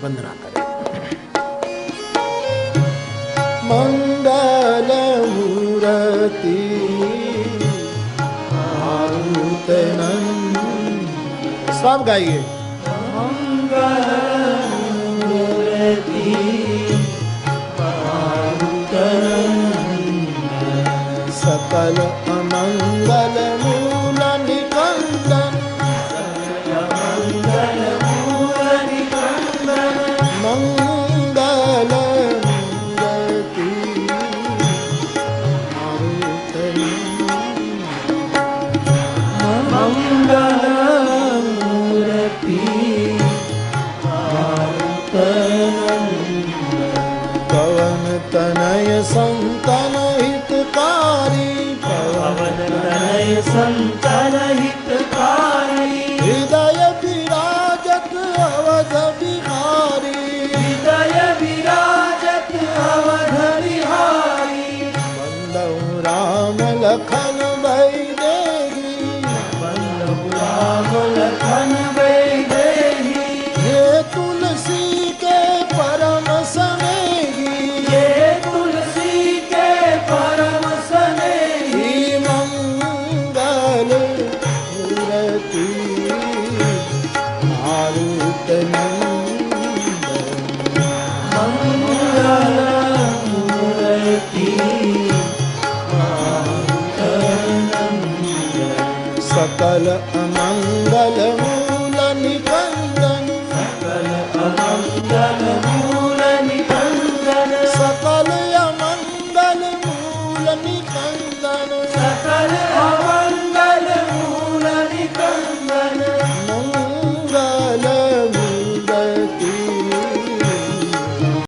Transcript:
वंदना करें। मंगल मूर्ति सब गाइए। मंगल मूर्ति सकल अमंगल मूल निकंदन, मंगल मूल निकंदन मंगल मूर्ति मंगल मूर्ति पवन तनय संतन हितकारी, पवन तनय संतन हितकारी